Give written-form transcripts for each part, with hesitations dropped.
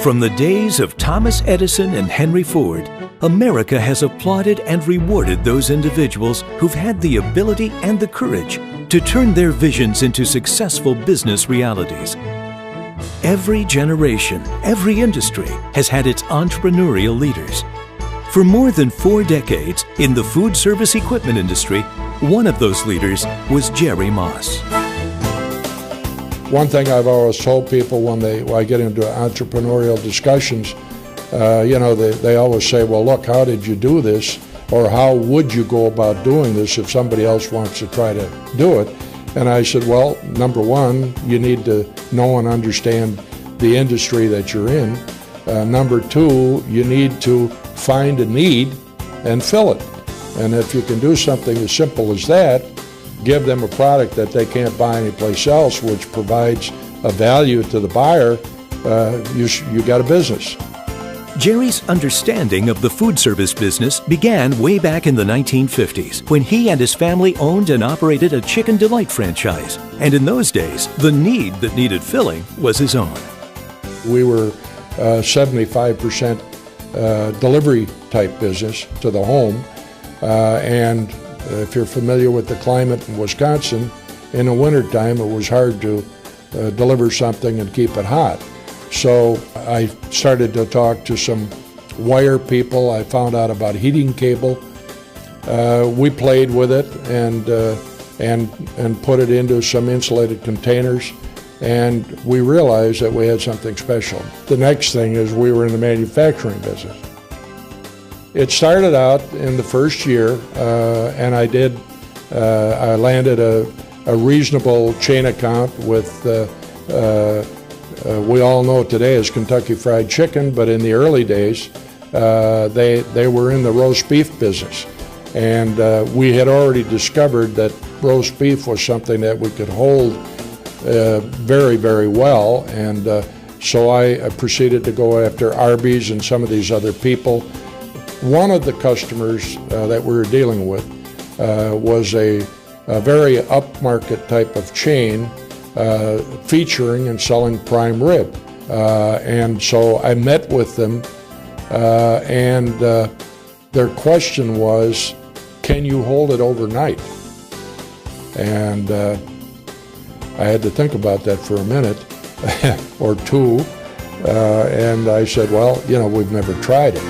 From the days of Thomas Edison and Henry Ford, America has applauded and rewarded those individuals who've had the ability and the courage to turn their visions into successful business realities. Every generation, every industry has had its entrepreneurial leaders. For more than 4 decades in the food service equipment industry, one of those leaders was Jerry Moss. One thing I've always told people when I get into entrepreneurial discussions, they always say, well, look, how did you do this? Or how would you go about doing this if somebody else wants to try to do it? And I said, well, number one, you need to know and understand the industry that you're in. Number two, you need to find a need and fill it. And if you can do something as simple as that, give them a product that they can't buy anyplace else, which provides a value to the buyer, you got a business. Jerry's understanding of the food service business began way back in the 1950s when he and his family owned and operated a Chicken Delight franchise. And in those days, the need that needed filling was his own. We were 75% delivery type business to the home. And if you're familiar with the climate in Wisconsin, in the wintertime it was hard to deliver something and keep it hot. So I started to talk to some wire people. I found out about heating cable. We played with it and put it into some insulated containers, and we realized that we had something special. The next thing is we were in the manufacturing business. It started out in the first year, and I landed a reasonable chain account with we all know today as Kentucky Fried Chicken, but in the early days, they were in the roast beef business. And we had already discovered that roast beef was something that we could hold very, very well. And so I proceeded to go after Arby's and some of these other people. One of the customers that we were dealing with was a very upmarket type of chain featuring and selling prime rib. And so I met with them, and their question was, can you hold it overnight? And I had to think about that for a minute or two, and I said, well, we've never tried it.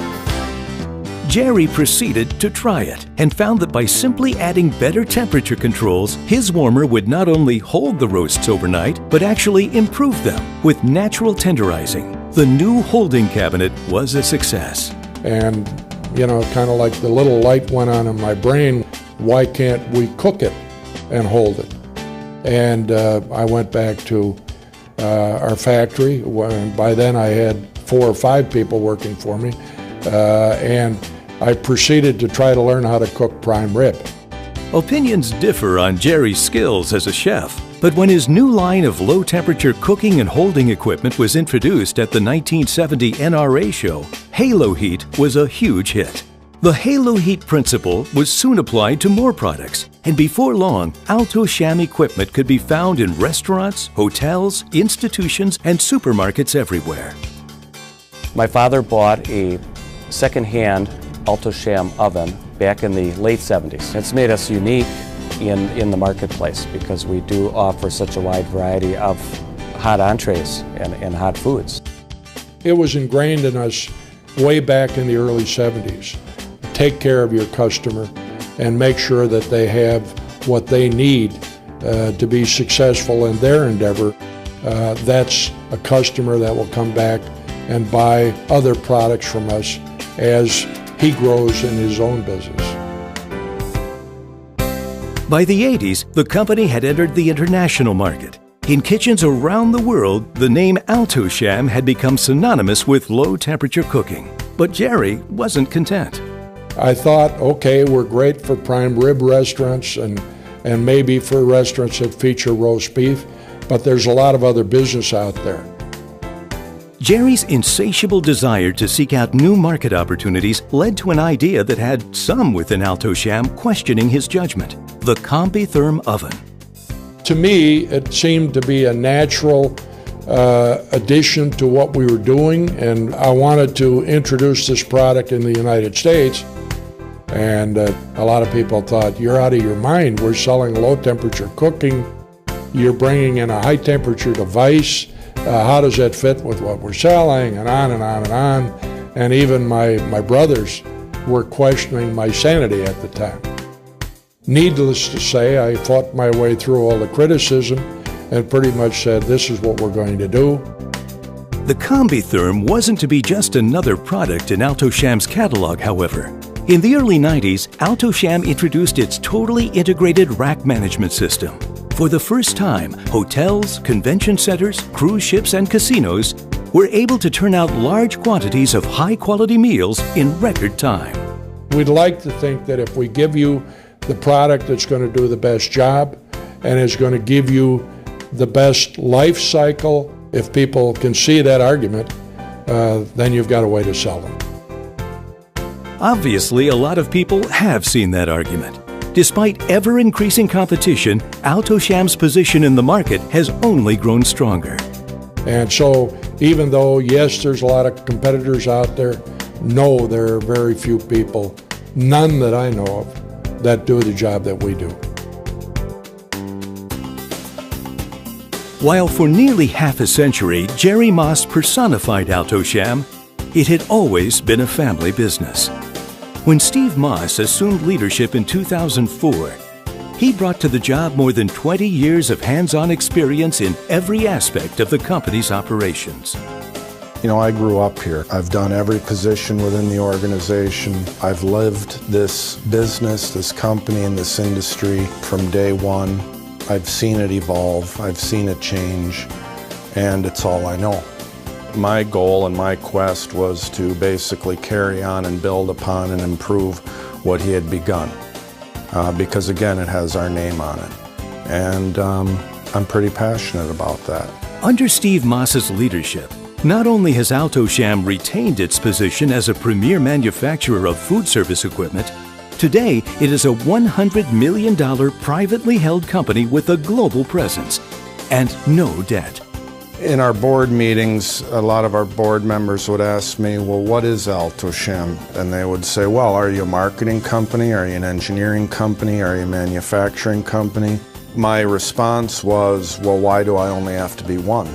Jerry proceeded to try it and found that by simply adding better temperature controls, his warmer would not only hold the roasts overnight, but actually improve them with natural tenderizing. The new holding cabinet was a success. And, kind of like the little light went on in my brain, why can't we cook it and hold it? And I went back to our factory. By then I had 4 or 5 people working for me, and I proceeded to try to learn how to cook prime rib. Opinions differ on Jerry's skills as a chef, but when his new line of low-temperature cooking and holding equipment was introduced at the 1970 NRA show, Halo Heat was a huge hit. The Halo Heat principle was soon applied to more products, and before long, Alto-Shaam equipment could be found in restaurants, hotels, institutions, and supermarkets everywhere. My father bought a second-hand Alto-Shaam oven back in the late 70s. It's made us unique in the marketplace because we do offer such a wide variety of hot entrees and hot foods. It was ingrained in us way back in the early 70s. Take care of your customer and make sure that they have what they need to be successful in their endeavor. That's a customer that will come back and buy other products from us as he grows in his own business. By the 80s, the company had entered the international market. In kitchens around the world, the name Alto-Shaam had become synonymous with low-temperature cooking. But Jerry wasn't content. I thought, okay, we're great for prime rib restaurants and maybe for restaurants that feature roast beef, but there's a lot of other business out there. Jerry's insatiable desire to seek out new market opportunities led to an idea that had some within Alto-Shaam questioning his judgment: the CombiTherm oven. To me, it seemed to be a natural addition to what we were doing, and I wanted to introduce this product in the United States. And a lot of people thought, you're out of your mind. We're selling low-temperature cooking. You're bringing in a high-temperature device. How does that fit with what we're selling? And on and on and on. And even my brothers were questioning my sanity at the time. Needless to say, I fought my way through all the criticism and pretty much said, this is what we're going to do. The Combitherm wasn't to be just another product in Alto-Shaam's catalog, however. In the early 90s, Alto-Shaam introduced its totally integrated rack management system. For the first time, hotels, convention centers, cruise ships, and casinos were able to turn out large quantities of high-quality meals in record time. We'd like to think that if we give you the product that's going to do the best job and is going to give you the best life cycle, if people can see that argument, then you've got a way to sell them. Obviously, a lot of people have seen that argument. Despite ever-increasing competition, Alto-Shaam's position in the market has only grown stronger. And so, even though, yes, there's a lot of competitors out there, no, there are very few people, none that I know of, that do the job that we do. While for nearly half a century, Jerry Moss personified Alto-Shaam, it had always been a family business. When Steve Moss assumed leadership in 2004, he brought to the job more than 20 years of hands-on experience in every aspect of the company's operations. You know, I grew up here. I've done every position within the organization. I've lived this business, this company, and this industry from day one. I've seen it evolve, I've seen it change, and it's all I know. My goal and my quest was to basically carry on and build upon and improve what he had begun. Because again, it has our name on it. And I'm pretty passionate about that. Under Steve Moss's leadership, not only has Alto-Shaam retained its position as a premier manufacturer of food service equipment, today it is a $100 million privately held company with a global presence and no debt. In our board meetings, a lot of our board members would ask me, well, what is Alto-Shaam? And they would say, well, are you a marketing company? Are you an engineering company? Are you a manufacturing company? My response was, well, why do I only have to be one?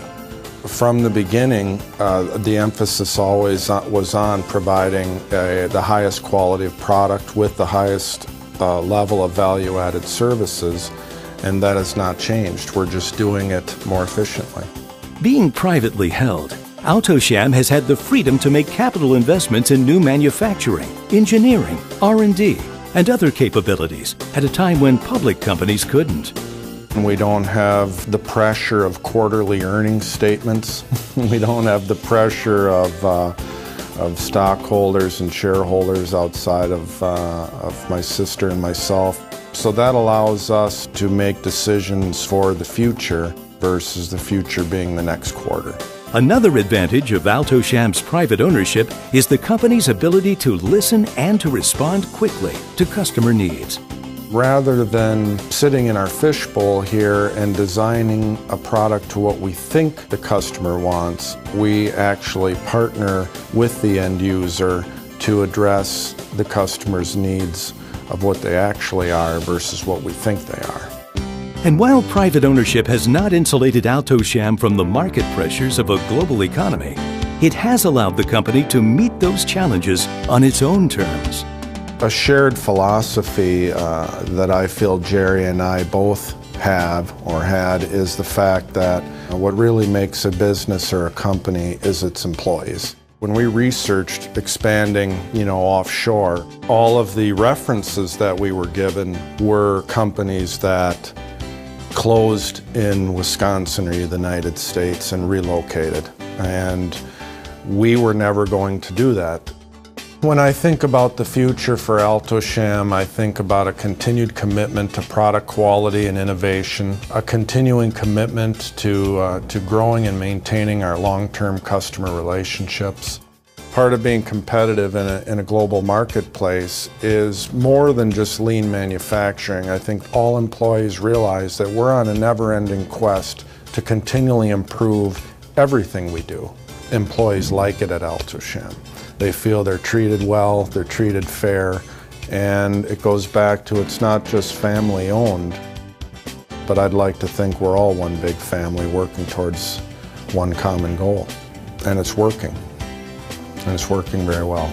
From the beginning, the emphasis always was on providing the highest quality of product with the highest level of value-added services, and that has not changed. We're just doing it more efficiently. Being privately held, Alto-Shaam has had the freedom to make capital investments in new manufacturing, engineering, R&D, and other capabilities at a time when public companies couldn't. We don't have the pressure of quarterly earnings statements. We don't have the pressure of stockholders and shareholders outside of my sister and myself. So that allows us to make decisions for the future versus the future being the next quarter. Another advantage of Alto-Shaam's private ownership is the company's ability to listen and to respond quickly to customer needs. Rather than sitting in our fishbowl here and designing a product to what we think the customer wants, we actually partner with the end user to address the customer's needs of what they actually are versus what we think they are. And while private ownership has not insulated Alto-Shaam from the market pressures of a global economy, it has allowed the company to meet those challenges on its own terms. A shared philosophy that I feel Jerry and I both have or had is the fact that what really makes a business or a company is its employees. When we researched expanding, offshore, all of the references that we were given were companies that closed in Wisconsin or the United States and relocated. And we were never going to do that. When I think about the future for Alto-Shaam, I think about a continued commitment to product quality and innovation, a continuing commitment to growing and maintaining our long-term customer relationships. Part of being competitive in a global marketplace is more than just lean manufacturing. I think all employees realize that we're on a never-ending quest to continually improve everything we do. Employees like it at Alto-Shaam. They feel they're treated well, they're treated fair, and it goes back to it's not just family owned, but I'd like to think we're all one big family working towards one common goal. And it's working. And it's working very well.